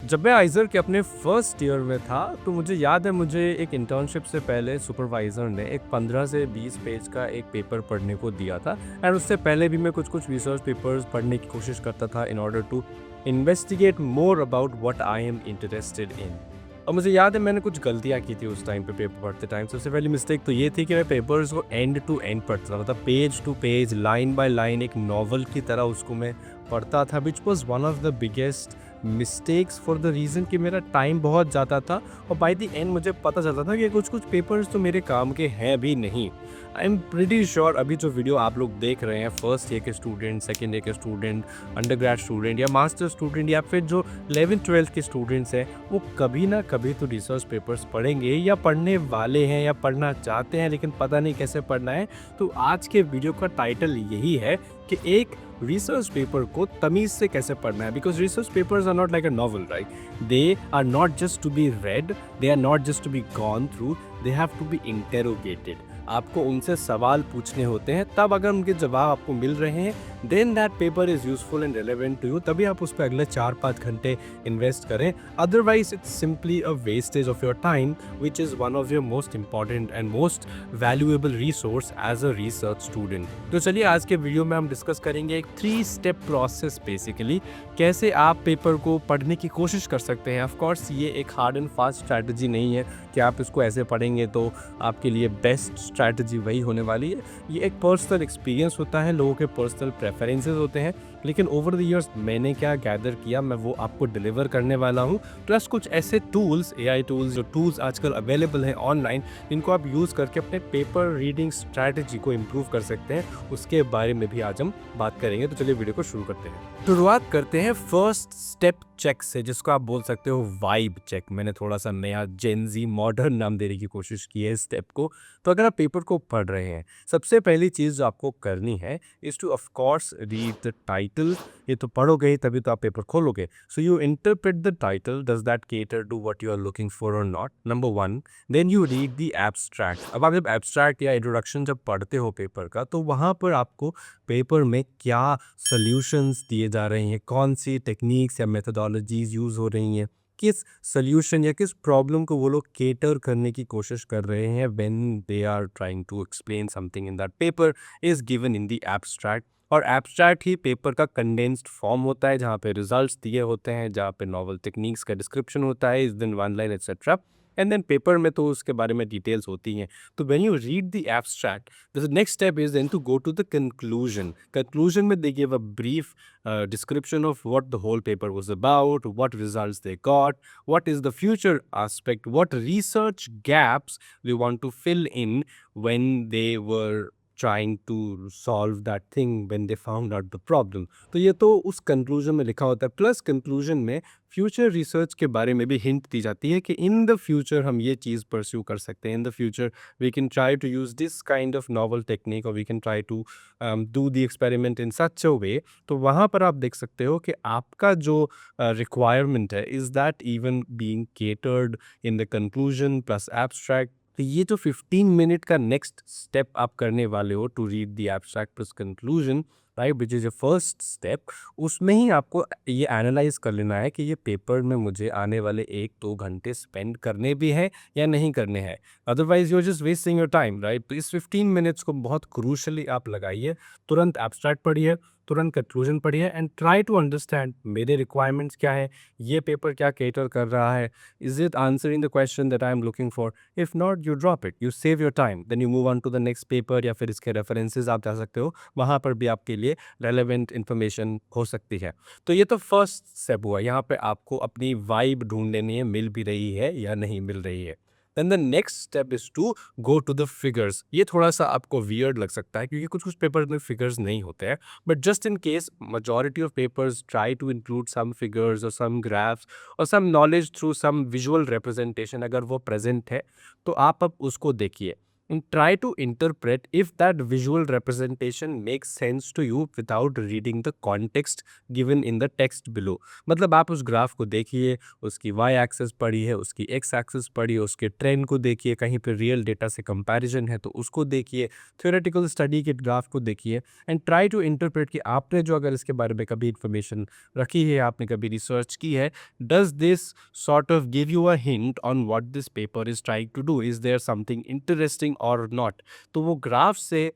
जब मैं आइज़र के अपने फर्स्ट ईयर में था, तो मुझे याद है मुझे एक इंटर्नशिप से पहले सुपरवाइज़र ने एक 15 से 20 पेज का एक पेपर पढ़ने को दिया था एंड उससे पहले भी मैं कुछ-कुछ रिसर्च पेपर्स पढ़ने की कोशिश करता था in order to investigate more about what I am interested in. और मुझे याद है मैंने कुछ गलतियाँ की थी उस टाइम पे पेपर पढ़ते टाइम। सबसे पहली मिस्टेक तो ये थी कि मैं पेपर्स को एंड टू एंड पढ़ता था, मतलब page to page, line by line एक नॉवल की तरह उसको मैं पढ़ता था, which was one of the biggest mistakes for the reason कि मेरा टाइम बहुत जाता था और बाय द एंड मुझे पता चलता था कि कुछ पेपर्स तो मेरे काम के हैं भी नहीं। आई एम प्रीटी श्योर अभी जो वीडियो आप लोग देख रहे हैं, फर्स्ट ईयर के स्टूडेंट, सेकेंड ईयर के स्टूडेंट, अंडरग्रेड स्टूडेंट या मास्टर स्टूडेंट या फिर जो 11th-12th के स्टूडेंट्स हैं, वो कभी ना कभी तो रिसर्च पेपर्स पढ़ेंगे या पढ़ने वाले हैं या पढ़ना चाहते हैं, लेकिन पता नहीं कैसे पढ़ना है। तो आज के वीडियो का टाइटल यही है कि एक रिसर्च पेपर को तमीज़ से कैसे पढ़ना है, because research papers are not like a novel, right? They are not just to be read, they are not just to be gone through, they have to be interrogated. आपको उनसे सवाल पूछने होते हैं, तब अगर उनके जवाब आपको मिल रहे हैं, then that paper is useful and relevant to you, तभी आप उस पर अगले 4-5 घंटे इन्वेस्ट करें। Otherwise it's simply a wastage of your time, which is one of your most important and most valuable resource as a research student. तो चलिए आज के वीडियो में हम डिस्कस करेंगे एक 3 स्टेप प्रोसेस, बेसिकली कैसे आप पेपर को पढ़ने की कोशिश कर सकते हैं। ऑफ कोर्स ये एक हार्ड एंड फास्ट स्ट्रैटेजी नहीं है कि आप इसको ऐसे पढ़ेंगे तो आपके लिए बेस्ट स्ट्रैटेजी वही होने वाली है। ये एक पर्सनल एक्सपीरियंस होता है, लोगों के पर्सनल प्रेफरेंसेस होते हैं, लेकिन ओवर द इयर्स मैंने क्या गैदर किया मैं वो आपको डिलीवर करने वाला हूँ। प्लस कुछ ऐसे टूल्स, एआई टूल्स, जो टूल्स आजकल अवेलेबल हैं ऑनलाइन, जिनको आप यूज़ करके अपने पेपर रीडिंग स्ट्रैटेजी को इम्प्रूव कर सकते हैं, उसके बारे में भी आज हम बात करेंगे। तो चलिए वीडियो को शुरू करते हैं। शुरुआत करते हैं फर्स्ट स्टेप चेक से, जिसको आप बोल सकते हो वाइब चेक। मैंने थोड़ा सा नया जेनजी मॉडर्न नाम देने की कोशिश की है इस स्टेप को। तो अगर आप पेपर को पढ़ रहे हैं, सबसे पहली चीज़ जो आपको करनी है is to of course read the title. ये तो पढ़ोगे ही तभी तो आप पेपर खोलोगे। So you interpret the title, does that cater to what you are looking for और not, number 1। Then you read the abstract. अब आप जब एब्स्ट्रैक्ट या इंट्रोडक्शन जब पढ़ते हो पेपर का, तो वहाँ पर आपको पेपर में क्या सॉल्यूशंस दिए जा रहे हैं, कौन सी टेक्निक्स या मेथोडोलॉजीज यूज़ हो रही हैं, किस सॉल्यूशन या किस प्रॉब्लम को वो लोग केटर करने की कोशिश कर रहे हैं when they are trying to explain something in that paper is given in the abstract. और एब्स्ट्रैक्ट ही पेपर का कंडेंस्ड फॉर्म होता है, जहाँ पे रिजल्ट्स दिए होते हैं, जहाँ पे नॉवल टेक्निक्स का डिस्क्रिप्शन होता है, इस दिन one line etcetera. And then paper में तो उसके बारे में डिटेल्स होती हैं। तो when you read the abstract, the next step is then to go to the conclusion. Conclusion में they give a brief description of what the whole paper was about, what results they got, what is the future aspect, what research gaps they want to fill in when they were trying to solve that thing when they found out the problem। तो ये तो उस conclusion में लिखा होता है। Plus conclusion में future research के बारे में भी हिंट दी जाती है कि इन द फ्यूचर हम ये चीज़ परस्यू कर सकते हैं, in the future we can try to use this kind of novel technique और we can try to do the experiment in such a way. तो वहाँ पर आप देख सकते हो कि आपका जो रिक्वायरमेंट है, is that even being catered in the conclusion plus abstract. तो ये जो 15 मिनट का नेक्स्ट स्टेप आप करने वाले हो to read the abstract plus conclusion, right, which is a first step, उसमें ही आपको ये एनालाइज कर लेना है कि ये पेपर में मुझे आने वाले 1-2 घंटे स्पेंड करने भी हैं या नहीं करने हैं। Otherwise you are just wasting your time, right? तो इस 15 मिनट्स को बहुत क्रूशली आप लगाइए। तुरंत एब्स्ट्रैक्ट पढ़िए, तुरंत कंक्लूजन पढ़िए एंड ट्राई टू अंडरस्टैंड मेरे रिक्वायरमेंट्स क्या है, ये पेपर क्या केटर कर रहा है, is it answering the question that I am looking for. If not, you drop it, you save your time, then you move on to the next paper, या फिर इसके रेफरेंसेज आप जा सकते हो, वहाँ पर भी आपके लिए रेलेवेंट इन्फॉर्मेशन हो सकती है। तो ये तो फर्स्ट स्टेप हुआ, यहाँ पे आपको अपनी वाइब ढूंढ लेनी है, मिल भी रही है या नहीं मिल रही है। Then the next step is to go to the figures. ये थोड़ा सा आपको वियर्ड लग सकता है क्योंकि कुछ कुछ पेपर में फिगर्स नहीं होते हैं, but just in case majority of papers try to include some figures और सम ग्राफ्स और some knowledge through some visual representation. अगर वो प्रेजेंट है तो आप अब उसको देखिए। and try to interpret if that visual representation makes sense to you without reading the context given in the text below. मतलब आप उस ग्राफ को देखिए, उसकी वाई एक्सिस पड़ी है, उसकी एक्स एक्सिस पड़ी है, उसके ट्रेंड को देखिए, कहीं पे रियल डेटा से कंपैरिजन है तो उसको देखिए, थ्योरेटिकल स्टडी के ग्राफ को देखिए एंड ट्राई टू इंटरप्रेट कि आपने जो अगर इसके बारे में कभी इन्फॉर्मेशन रखी है, आपने कभी रिसर्च की है, does this sort of give you a hint on what this paper is trying to do? Is there something interesting or not? तो वो ग्राफ से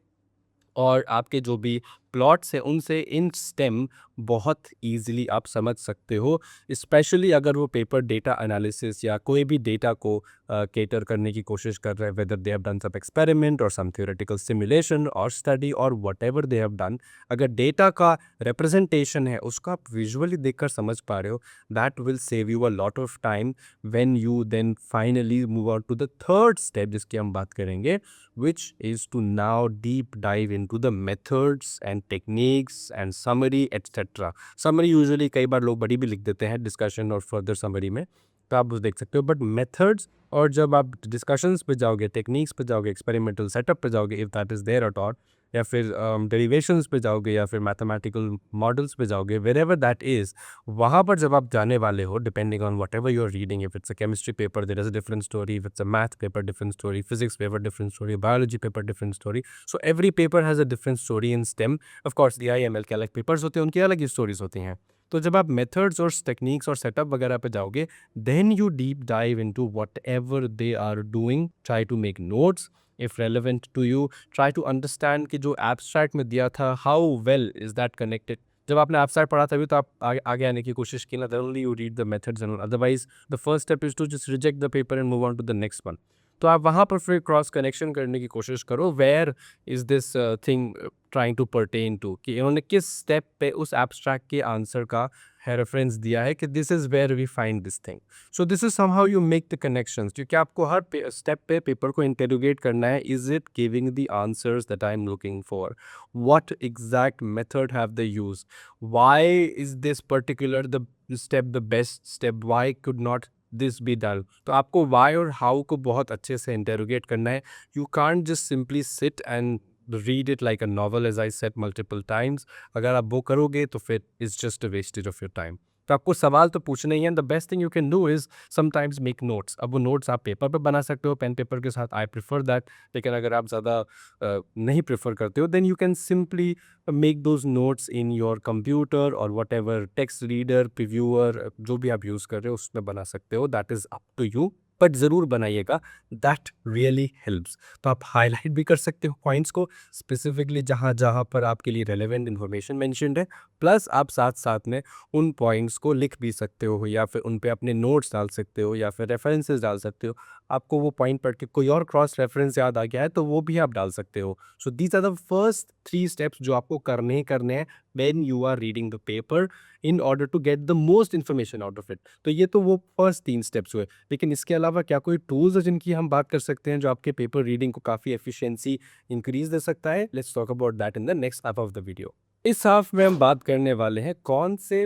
और आपके जो भी प्लॉट्स हैं उनसे इन स्टेम बहुत इजीली आप समझ सकते हो, स्पेशली अगर वो पेपर डेटा एनालिसिस या कोई भी डेटा को केटर करने की कोशिश कर रहे हैं, whether they have done some experiment और सम थ्योरेटिकल सिमुलेशन और स्टडी और whatever they have done. अगर डेटा का रिप्रेजेंटेशन है उसको आप विजुअली देखकर समझ पा रहे हो, that will save you a lot of time when you then finally move out to the third step जिसकी हम बात करेंगे, which is to now deep dive into the methods and techniques and summary etc. Summary usually कई बार लोग बड़ी भी लिख देते हैं डिस्कशन और फर्दर समरी में, तो आप उस देख सकते हो, बट मेथड्स और जब आप डिस्कशंस पे जाओगे, टेक्निक्स पे जाओगे, एक्सपेरिमेंटल सेटअप पे जाओगे, if that is there at all, या फिर डेरिवेशंस पे जाओगे या फिर मैथमेटिकल मॉडल्स पे जाओगे, वेरेवर दैट इज़, वहाँ पर जब आप जाने वाले हो, depending on whatever you are reading, if it's a chemistry paper there is a different story, if it's a math paper different story, physics paper different story, biology paper different story, so every paper has a different story in STEM. Of course DIML के अलग papers होते हैं, उनकी अलग ही stories होती हैं। तो जब आप मेथड्स और टेक्निक्स और सेटअप वगैरह पे जाओगे, then you deep dive into whatever they are doing, try to make notes if relevant to you, try to understand कि जो एब्स्ट्रैक्ट में दिया था how well is that connected. जब आपने एब्स्ट्रैक्ट पढ़ा तभी तो आप आगे आने की कोशिश की ना, then only you read the methods and otherwise the first step is to just reject the paper and move on to the next one. तो आप वहाँ पर फिर क्रॉस कनेक्शन करने की कोशिश करो, where is this thing trying to pertain to, कि इन्होंने किस स्टेप पे उस एब्स्ट्रैक्ट के आंसर का है रेफरेंस दिया है कि this is where we find this thing. So this is somehow you make the connections, क्योंकि आपको हर स्टेप पे पेपर को इंटेरोगेट करना है, is it giving the answers that I am looking for, what exact method have the use, why is this particular the step the best step, why could not this be done. तो आपको Y और how को बहुत अच्छे से interrogate करना है। You can't just simply sit and read it like a novel, as I said multiple times. अगर आप वो करोगे तो फिर it's just a wastage of your time। तो आपको सवाल तो पूछना ही है। The best thing you can do is sometimes make notes. अब वो नोट्स आप पेपर पे बना सकते हो, पेन पेपर के साथ, आई प्रेफर दैट। लेकिन अगर आप ज़्यादा नहीं प्रेफर करते हो, then you can simply make those notes in your computer और whatever text reader, previewer, जो भी आप यूज़ कर रहे हो उसमें बना सकते हो, that is up to you, but ज़रूर बनाइएगा, दैट रियली हेल्प्स। तो आप हाईलाइट भी कर सकते हो पॉइंट्स को स्पेसिफिकली जहाँ जहाँ पर आपके लिए रेलेवेंट इन्फॉर्मेशन मेंशन्ड है, प्लस आप साथ साथ में उन पॉइंट्स को लिख भी सकते हो या फिर उन पे अपने नोट्स डाल सकते हो या फिर रेफरेंसेस डाल सकते हो। आपको वो पॉइंट पढ़ के कोई और क्रॉस रेफरेंस याद आ गया है तो वो भी आप डाल सकते हो। So these are the first 3 steps जो आपको करने ही करने हैं when you are reading the paper in order to get the most information out of it. तो ये तो वो फर्स्ट 3 स्टेप्स हुए, लेकिन इसके अलावा क्या कोई टूल्स है जिनकी हम बात कर सकते हैं जो आपके पेपर रीडिंग को काफ़ी एफिशिएंसी इंक्रीज दे सकता है? Let's talk about that in the next half of the video. इस हाफ में हम बात करने वाले हैं कौन से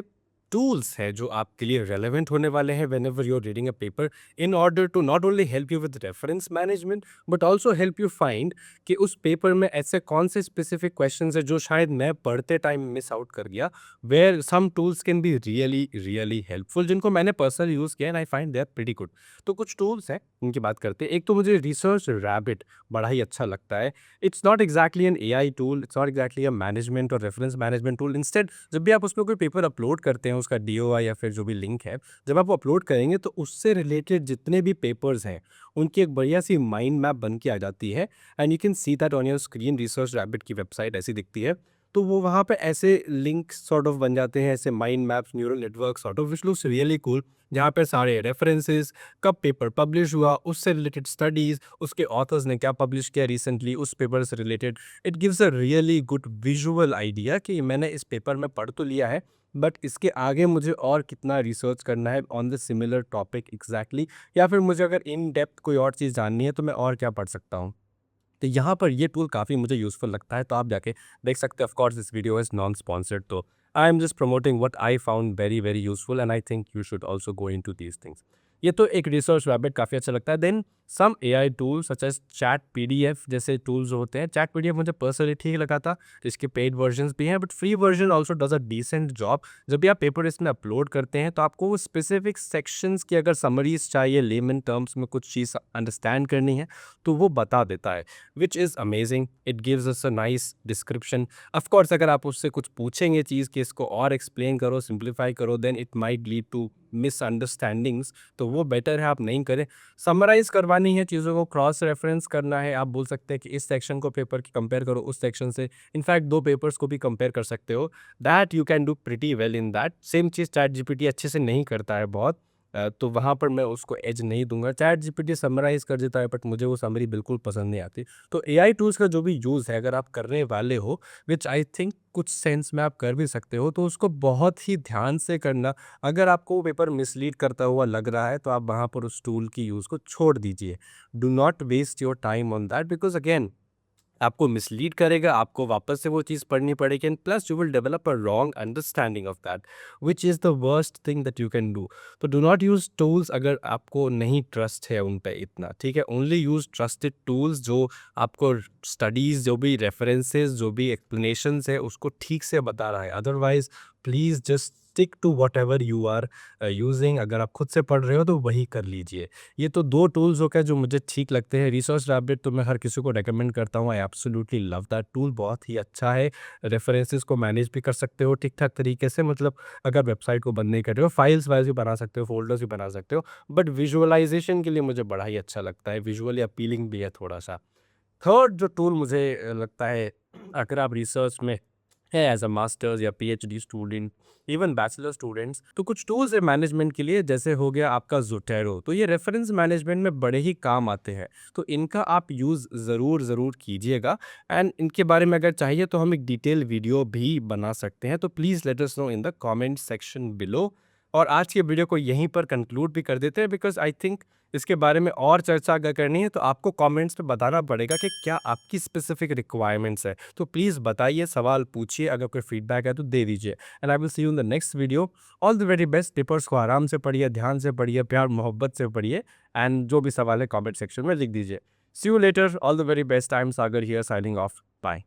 टूल्स हैं जो आपके लिए रेलेवेंट होने वाले हैं whenever you are reading a paper, in order to not only help you with reference management but also help you find कि उस पेपर में ऐसे कौन से स्पेसिफिक क्वेश्चंस हैं जो शायद मैं पढ़ते टाइम मिस आउट कर गया, where some tools can be really really helpful, जिनको मैंने पर्सनल यूज़ किया and I find they are pretty good. तो कुछ टूल्स हैं उनकी बात करते हैं। एक तो मुझे रिसर्च रैबिट बड़ा ही अच्छा लगता है। It's not exactly an AI tool, it's not exactly a management और रेफरेंस मैनेजमेंट टूल। इंस्टेड जब भी आप उसमें कोई पेपर अपलोड करते हैं, उसका DOI या फिर जो भी लिंक है, जब आप वो अपलोड करेंगे तो उससे रिलेटेड जितने भी पेपर्स हैं उनकी एक बढ़िया सी माइंड मैप बन के आ जाती है and you can see that on your screen. Research rabbit की वेबसाइट ऐसी दिखती है, तो वो वहाँ पे ऐसे लिंक सॉर्ट ऑफ बन जाते हैं, ऐसे mind maps, neural network sort of, which looks really cool, जहाँ पे सारे रेफरेंसेस, कब पेपर पब्लिश हुआ, उससे रिलेटेड स्टडीज़, उसके ऑथर्स ने क्या पब्लिश किया रिसेंटली उस पेपर से related. It gives a really good visual idea कि मैंने इस पेपर में पढ़ तो लिया है, बट इसके आगे मुझे और कितना रिसर्च करना है on the similar topic exactly, या फिर मुझे अगर इन डेप्थ कोई और चीज़ जाननी है तो मैं और क्या पढ़ सकता हूँ। तो यहाँ पर ये टूल काफ़ी मुझे यूज़फुल लगता है, तो आप जाके देख सकते हैं। Of course this video is non sponsored, तो I am just promoting what I found very very useful and I think you should also go into these things. ये तो एक रिसर्च रैबिट काफ़ी अच्छा लगता है। Then some AI tools such as chat PDF जैसे tools जो होते हैं, चैट पीडीएफ मुझे पर्सनली ठीक लगा था। इसके पेड वर्जन्स भी हैं, but free version also does a decent job. जब भी आप पेपर इसमें अपलोड करते हैं तो आपको वो स्पेसिफिक सेक्शंस की अगर समरीज चाहिए, लेमन टर्म्स में कुछ चीज़ अंडरस्टैंड करनी है, तो वो बता देता है, which is amazing. It gives us a nice description. Of course अगर आप उससे कुछ पूछेंगे चीज़ कि इसको और एक्सप्लेन करो, सिंप्लीफाई करो, then it might lead to misunderstandings, तो वो बेटर है आप नहीं करें। समराइज़ करवानी है चीज़ों को, क्रॉस रेफरेंस करना है, आप बोल सकते हैं कि इस सेक्शन को पेपर की कंपेयर करो उस सेक्शन से। इनफैक्ट 2 पेपर्स को भी कंपेयर कर सकते हो। That you can do pretty well in that. Same cheese chat GPT अच्छे से नहीं करता है बहुत। तो वहाँ पर मैं उसको एज नहीं दूँगा। चैट जीपीटी समराइज़ कर देता है, बट मुझे वो समरी बिल्कुल पसंद नहीं आती। तो एआई टूल्स का जो भी यूज़ है अगर आप करने वाले हो, व्हिच आई थिंक कुछ सेंस में आप कर भी सकते हो, तो उसको बहुत ही ध्यान से करना। अगर आपको वो पेपर मिसलीड करता हुआ लग रहा है, तो आप वहाँ पर उस टूल की यूज़ को छोड़ दीजिए। Do not waste your time on that, because again आपको मिसलीड करेगा, आपको वापस से वो चीज़ पढ़नी पड़ेगी, and plus you will develop a wrong understanding of that, which is the worst thing that you can do. तो डू नॉट यूज़ टूल्स अगर आपको नहीं ट्रस्ट है उन पे इतना, ठीक है? ओनली यूज़ ट्रस्टेड टूल्स जो आपको स्टडीज़, जो भी रेफरेंसेस, जो भी एक्सप्लेनेशंस है उसको ठीक से बता रहा है। Otherwise please just stick to whatever you are using. अगर आप खुद से पढ़ रहे हो तो वही कर लीजिए। ये तो 2 टूल्स हो गए जो मुझे ठीक लगते हैं। रिसर्च रैबिट तो मैं हर किसी को रिकमेंड करता हूँ। I absolutely love that tool, बहुत ही अच्छा है। रेफरेंसेस को मैनेज भी कर सकते हो ठीक-ठाक तरीके से, मतलब अगर वेबसाइट को बंद नहीं कर रहे हो, फाइल्स वाइज़ भी बना सकते हो, फ़ोल्डर्स भी बना सकते हो। बट विजुअलाइज़ेशन के लिए मुझे बड़ा ही अच्छा लगता है, विजुअली अपीलिंग भी है थोड़ा-सा। थर्ड जो टूल मुझे लगता है, अगर आप रिसर्च में है एज अ मास्टर्स या PhD student, even bachelor students, तो कुछ टूल्स है मैनेजमेंट के लिए, जैसे हो गया आपका ज़ोटैरो। तो ये रेफरेंस मैनेजमेंट में बड़े ही काम आते हैं, तो इनका आप यूज़ ज़रूर कीजिएगा। एंड इनके बारे में अगर चाहिए तो हम एक डिटेल वीडियो भी बना सकते हैं, तो please let us know in the comment section below. और आज की वीडियो को यहीं पर कंक्लूड भी कर देते हैं, बिकॉज आई थिंक इसके बारे में और चर्चा अगर करनी है तो आपको कमेंट्स में बताना पड़ेगा कि क्या आपकी स्पेसिफिक रिक्वायरमेंट्स है। तो प्लीज़ बताइए, सवाल पूछिए, अगर कोई फीडबैक है तो दे दीजिए। And I will see you in the next video. All the very best. Papers को आराम से पढ़िए, ध्यान से पढ़िए, प्यार मोहब्बत से पढ़िए, एंड जो भी सवाल है कमेंट सेक्शन में लिख दीजिए। See you later. All the very best. I am Sagar here signing off. Bye.